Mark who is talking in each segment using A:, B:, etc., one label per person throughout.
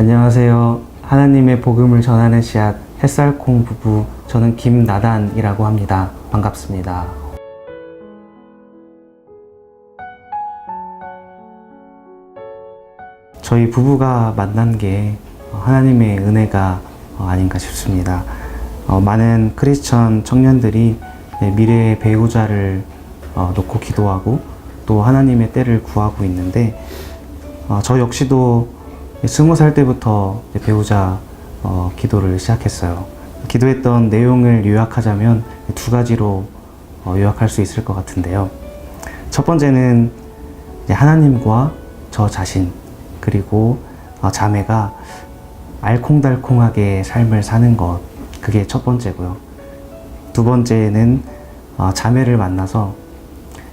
A: 안녕하세요. 하나님의 복음을 전하는 씨앗 햇살콩 부부, 저는 김나단이라고 합니다. 반갑습니다. 저희 부부가 만난 게 하나님의 은혜가 아닌가 싶습니다. 많은 크리스천 청년들이 미래의 배우자를 놓고 기도하고 또 하나님의 때를 구하고 있는데, 저 역시도 20살 때부터 배우자 기도를 시작했어요. 기도했던 내용을 요약하자면 두 가지로 요약할 수 있을 것 같은데요. 첫 번째는 하나님과 저 자신, 그리고 자매가 알콩달콩하게 삶을 사는 것, 그게 첫 번째고요. 두 번째는 자매를 만나서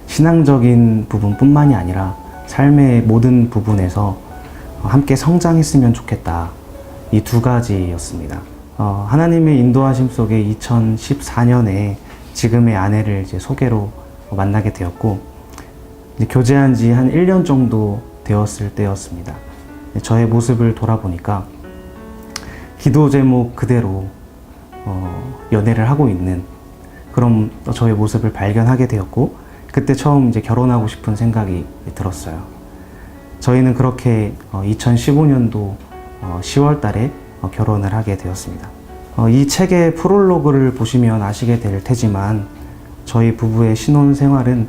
A: 신앙적인 부분뿐만이 아니라 삶의 모든 부분에서 함께 성장했으면 좋겠다. 이 두 가지였습니다. 하나님의 인도하심 속에 2014년에 지금의 아내를 소개로 만나게 되었고, 교제한 지 한 1년 정도 되었을 때였습니다. 저의 모습을 돌아보니까 기도 제목 그대로 연애를 하고 있는 그런 저의 모습을 발견하게 되었고, 그때 처음 결혼하고 싶은 생각이 들었어요. 저희는 그렇게 2015년도 10월 달에 결혼을 하게 되었습니다. 이 책의 프롤로그를 보시면 아시게 될 테지만, 저희 부부의 신혼 생활은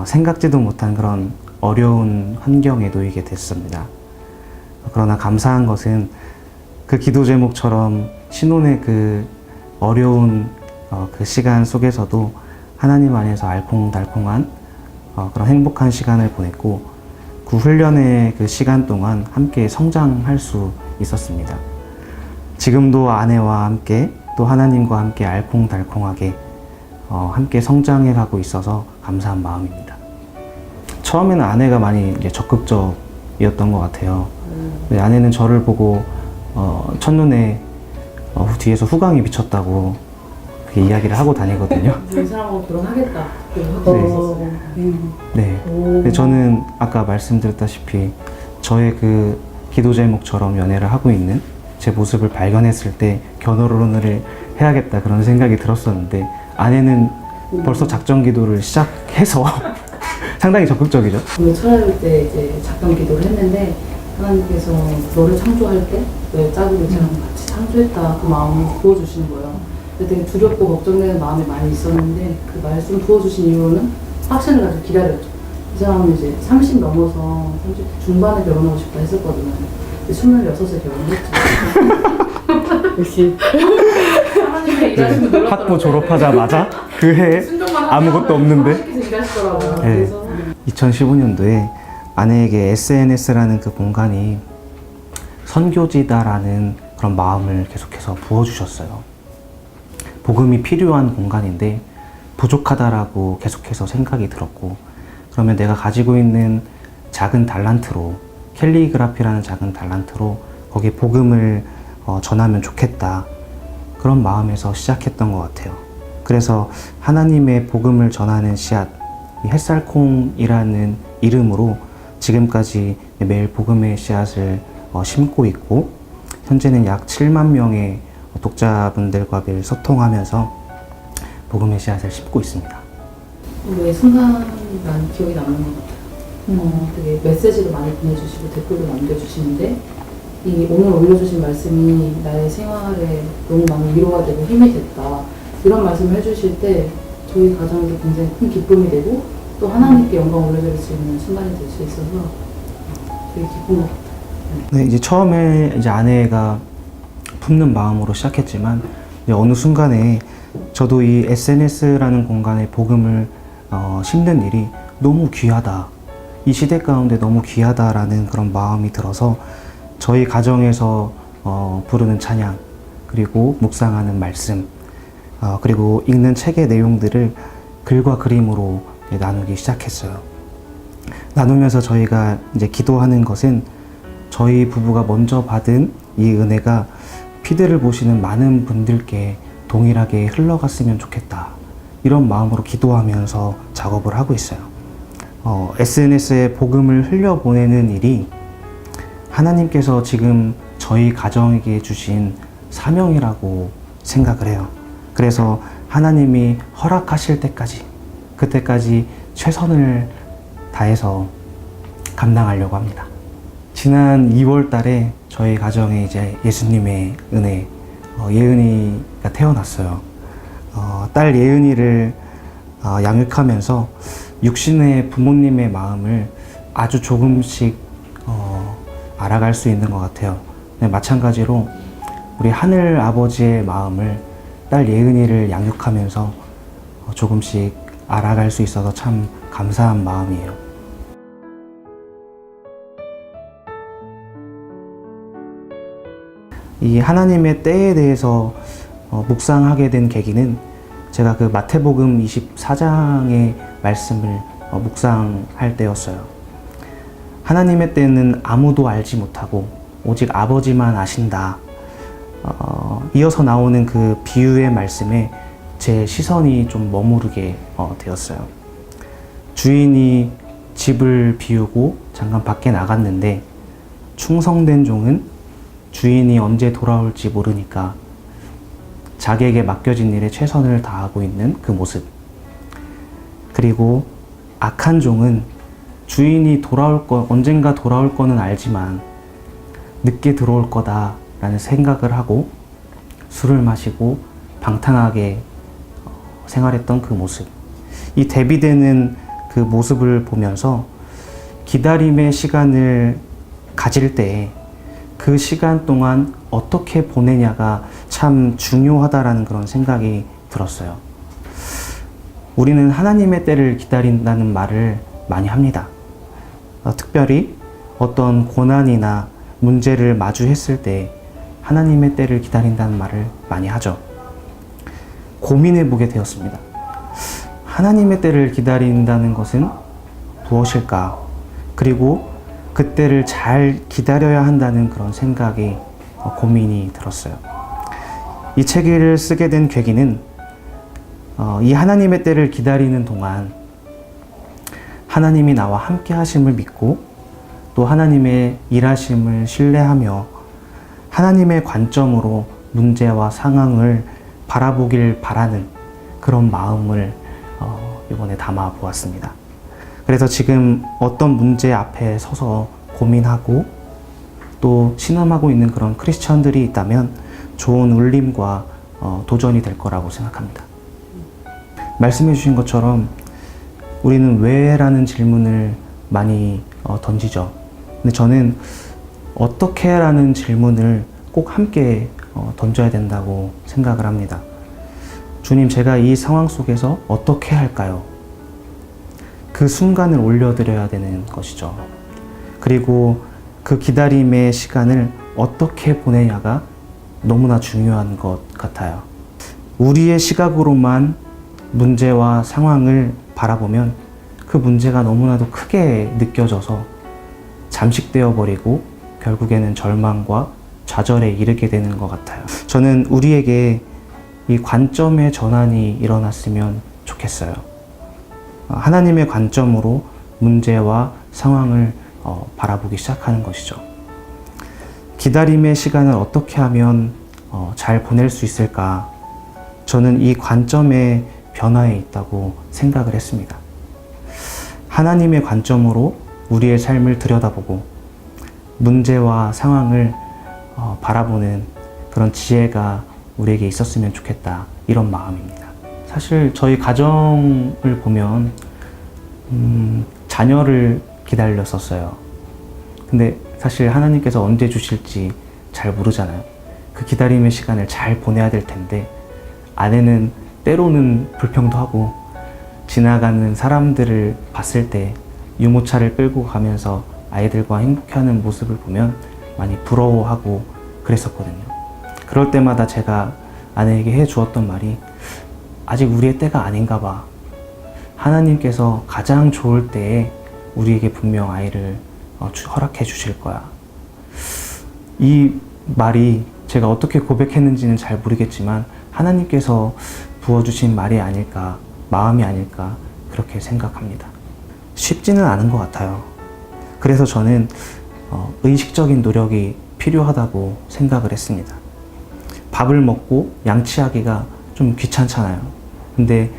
A: 생각지도 못한 그런 어려운 환경에 놓이게 됐습니다. 그러나 감사한 것은 그 기도 제목처럼 신혼의 그 어려운 그 시간 속에서도 하나님 안에서 알콩달콩한 그런 행복한 시간을 보냈고, 그 훈련의 그 시간 동안 함께 성장할 수 있었습니다. 지금도 아내와 함께 또 하나님과 함께 알콩달콩하게 함께 성장해 가고 있어서 감사한 마음입니다. 처음에는 아내가 많이 적극적이었던 것 같아요. 아내는 저를 보고 첫눈에 뒤에서 후광이 비쳤다고 그렇게 이야기를 하고 다니거든요.
B: 이 사람하고 결혼하겠다.
A: 네. 근데 저는 아까 말씀드렸다시피 저의 그 기도 제목처럼 연애를 하고 있는 제 모습을 발견했을 때 결혼을 해야겠다 그런 생각이 들었었는데, 아내는 벌써 작전 기도를 시작해서 상당히 적극적이죠.
B: 오늘 철학일 때 이제 작전 기도를 했는데, 하나님께서 너를 창조할 때 너의 짝으로처럼 같이 창조했다, 그 마음을 부어주시는 거예요. 되게 두렵고 걱정되는 마음이 많이 있었는데, 그 말씀 부어주신 이유는 확신을 가지고 기다렸죠. 이 사람은 이제 30 넘어서 30 중반에 결혼하고 싶다 했었거든요. 26에 결혼했죠. 역시 하나님의 일하시는 거
A: 학부 졸업하자마자 그 해에 아무것도 없는데.
B: 하나님께서 일하시더라고요.
A: 네.
B: 그래서
A: 2015년도에 아내에게 SNS라는 그 공간이 선교지다라는 그런 마음을 계속해서 부어주셨어요. 복음이 필요한 공간인데 부족하다라고 계속해서 생각이 들었고, 그러면 내가 가지고 있는 작은 달란트로, 캘리그라피라는 작은 달란트로 거기 복음을 전하면 좋겠다, 그런 마음에서 시작했던 것 같아요. 그래서 하나님의 복음을 전하는 씨앗, 이 햇살콩이라는 이름으로 지금까지 매일 복음의 씨앗을 심고 있고, 현재는 약 7만 명의 독자분들과 매일 소통하면서 복음의 씨앗을 심고 있습니다.
B: 왜 순간 난 기억이 남는 것 같아요. 되게 메시지도 많이 보내주시고 댓글도 남겨주시는데, 이 오늘 올려주신 말씀이 나의 생활에 너무 많은 위로가 되고 힘이 됐다, 이런 말씀을 해주실 때 저희 가정에도 굉장히 큰 기쁨이 되고, 또 하나님께 영광 올려드릴 수 있는 순간이 될 수 있어서 되게 기쁜 것 같아요.
A: 네, 이제 처음에 이제 아내가 품는 마음으로 시작했지만, 이제 어느 순간에 저도 이 SNS라는 공간에 복음을 심는 일이 너무 귀하다, 이 시대 가운데 너무 귀하다라는 그런 마음이 들어서 저희 가정에서 부르는 찬양, 그리고 묵상하는 말씀, 그리고 읽는 책의 내용들을 글과 그림으로 나누기 시작했어요. 나누면서 저희가 이제 기도하는 것은 저희 부부가 먼저 받은 이 은혜가 피드를 보시는 많은 분들께 동일하게 흘러갔으면 좋겠다, 이런 마음으로 기도하면서 작업을 하고 있어요. SNS에 복음을 흘려보내는 일이 하나님께서 지금 저희 가정에게 주신 사명이라고 생각을 해요. 그래서 하나님이 허락하실 때까지, 그때까지 최선을 다해서 감당하려고 합니다. 지난 2월 달에 저희 가정에 이제 예수님의 은혜, 예은이가 태어났어요. 딸 예은이를 양육하면서 육신의 부모님의 마음을 아주 조금씩 알아갈 수 있는 것 같아요. 네, 마찬가지로 우리 하늘 아버지의 마음을 딸 예은이를 양육하면서 조금씩 알아갈 수 있어서 참 감사한 마음이에요. 이 하나님의 때에 대해서 묵상하게 된 계기는 제가 그 마태복음 24장의 말씀을 묵상할 때였어요. 하나님의 때는 아무도 알지 못하고 오직 아버지만 아신다. 이어서 나오는 그 비유의 말씀에 제 시선이 좀 머무르게 되었어요. 주인이 집을 비우고 잠깐 밖에 나갔는데 충성된 종은 주인이 언제 돌아올지 모르니까 자기에게 맡겨진 일에 최선을 다하고 있는 그 모습. 그리고 악한 종은 주인이 언젠가 돌아올 거는 알지만 늦게 들어올 거다라는 생각을 하고 술을 마시고 방탕하게 생활했던 그 모습. 이 대비되는 그 모습을 보면서 기다림의 시간을 가질 때 그 시간 동안 어떻게 보내냐가 참 중요하다라는 그런 생각이 들었어요. 우리는 하나님의 때를 기다린다는 말을 많이 합니다. 특별히 어떤 고난이나 문제를 마주했을 때 하나님의 때를 기다린다는 말을 많이 하죠. 고민해 보게 되었습니다. 하나님의 때를 기다린다는 것은 무엇일까? 그리고 그 때를 잘 기다려야 한다는 그런 생각이 고민이 들었어요. 이 책을 쓰게 된 계기는 이 하나님의 때를 기다리는 동안 하나님이 나와 함께 하심을 믿고 또 하나님의 일하심을 신뢰하며 하나님의 관점으로 문제와 상황을 바라보길 바라는 그런 마음을 이번에 담아 보았습니다. 그래서 지금 어떤 문제 앞에 서서 고민하고 또 신음하고 있는 그런 크리스천들이 있다면 좋은 울림과 도전이 될 거라고 생각합니다. 말씀해 주신 것처럼 우리는 왜? 라는 질문을 많이 던지죠. 근데 저는 어떻게? 라는 질문을 꼭 함께 던져야 된다고 생각을 합니다. 주님, 제가 이 상황 속에서 어떻게 할까요? 그 순간을 올려드려야 되는 것이죠. 그리고 그 기다림의 시간을 어떻게 보내냐가 너무나 중요한 것 같아요. 우리의 시각으로만 문제와 상황을 바라보면 그 문제가 너무나도 크게 느껴져서 잠식되어 버리고 결국에는 절망과 좌절에 이르게 되는 것 같아요. 저는 우리에게 이 관점의 전환이 일어났으면 좋겠어요. 하나님의 관점으로 문제와 상황을 바라보기 시작하는 것이죠. 기다림의 시간을 어떻게 하면 잘 보낼 수 있을까? 저는 이 관점의 변화에 있다고 생각을 했습니다. 하나님의 관점으로 우리의 삶을 들여다보고 문제와 상황을 바라보는 그런 지혜가 우리에게 있었으면 좋겠다, 이런 마음입니다. 사실 저희 가정을 보면 자녀를 기다렸었어요. 근데 사실 하나님께서 언제 주실지 잘 모르잖아요. 그 기다림의 시간을 잘 보내야 될 텐데 아내는 때로는 불평도 하고 지나가는 사람들을 봤을 때 유모차를 끌고 가면서 아이들과 행복해하는 모습을 보면 많이 부러워하고 그랬었거든요. 그럴 때마다 제가 아내에게 해주었던 말이 아직 우리의 때가 아닌가 봐. 하나님께서 가장 좋을 때에 우리에게 분명 아이를 허락해 주실 거야. 이 말이 제가 어떻게 고백했는지는 잘 모르겠지만 하나님께서 부어주신 말이 아닐까, 마음이 아닐까, 그렇게 생각합니다. 쉽지는 않은 것 같아요. 그래서 저는 의식적인 노력이 필요하다고 생각을 했습니다. 밥을 먹고 양치하기가 좀 귀찮잖아요. 근데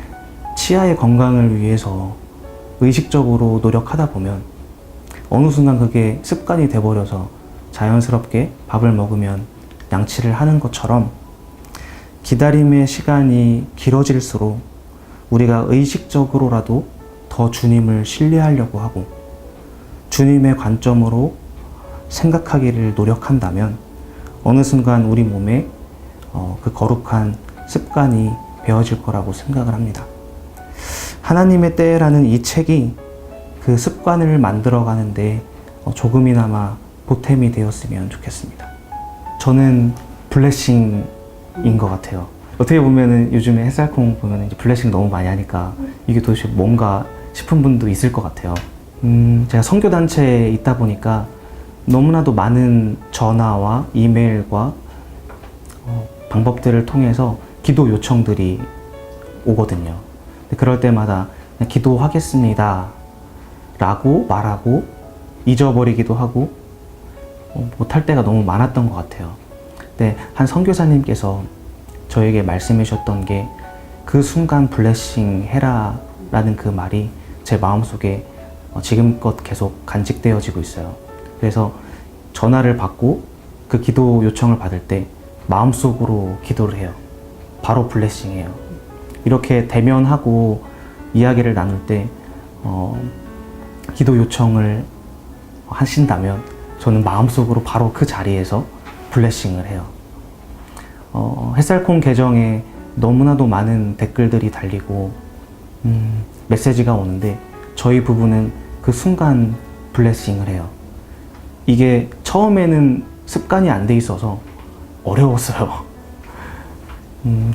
A: 치아의 건강을 위해서 의식적으로 노력하다 보면 어느 순간 그게 습관이 돼버려서 자연스럽게 밥을 먹으면 양치를 하는 것처럼 기다림의 시간이 길어질수록 우리가 의식적으로라도 더 주님을 신뢰하려고 하고 주님의 관점으로 생각하기를 노력한다면 어느 순간 우리 몸에 그 거룩한 습관이 배어질 거라고 생각을 합니다. 하나님의 때라는 이 책이 그 습관을 만들어가는데 조금이나마 보탬이 되었으면 좋겠습니다. 저는 블레싱인 것 같아요. 어떻게 보면은 요즘에 햇살콩 보면 이제 블레싱 너무 많이 하니까 이게 도대체 뭔가 싶은 분도 있을 것 같아요. 제가 선교단체에 있다 보니까 너무나도 많은 전화와 이메일과 방법들을 통해서 기도 요청들이 오거든요. 그럴 때마다 그냥 기도하겠습니다 라고 말하고 잊어버리기도 하고 못할 때가 너무 많았던 것 같아요. 근데 한 선교사님께서 저에게 말씀해 주셨던 게 그 순간 블레싱 해라 라는 그 말이 제 마음속에 지금껏 계속 간직되어지고 있어요. 그래서 전화를 받고 그 기도 요청을 받을 때 마음속으로 기도를 해요. 바로 블레싱해요. 이렇게 대면하고 이야기를 나눌 때 기도 요청을 하신다면 저는 마음속으로 바로 그 자리에서 블레싱을 해요. 햇살콩 계정에 너무나도 많은 댓글들이 달리고 메시지가 오는데 저희 부부는 그 순간 블레싱을 해요. 이게 처음에는 습관이 안 돼 있어서 어려웠어요.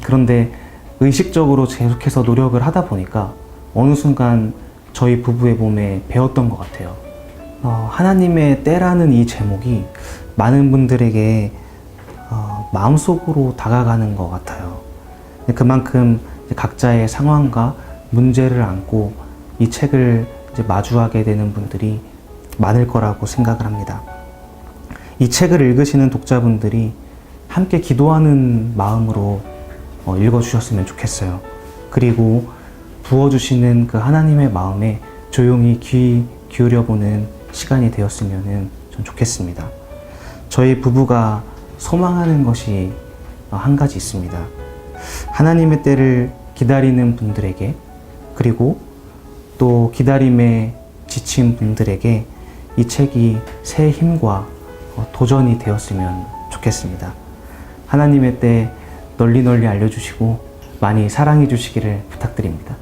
A: 그런데 의식적으로 계속해서 노력을 하다 보니까 어느 순간 저희 부부의 몸에 배었던 것 같아요. 하나님의 때라는 이 제목이 많은 분들에게 마음속으로 다가가는 것 같아요. 그만큼 각자의 상황과 문제를 안고 이 책을 이제 마주하게 되는 분들이 많을 거라고 생각을 합니다. 이 책을 읽으시는 독자분들이 함께 기도하는 마음으로 읽어주셨으면 좋겠어요. 그리고 부어주시는 그 하나님의 마음에 조용히 귀 기울여보는 시간이 되었으면 좀 좋겠습니다. 저희 부부가 소망하는 것이 한 가지 있습니다. 하나님의 때를 기다리는 분들에게 그리고 또 기다림에 지친 분들에게 이 책이 새 힘과 도전이 되었으면 좋겠습니다. 하나님의 때 널리 알려주시고 많이 사랑해 주시기를 부탁드립니다.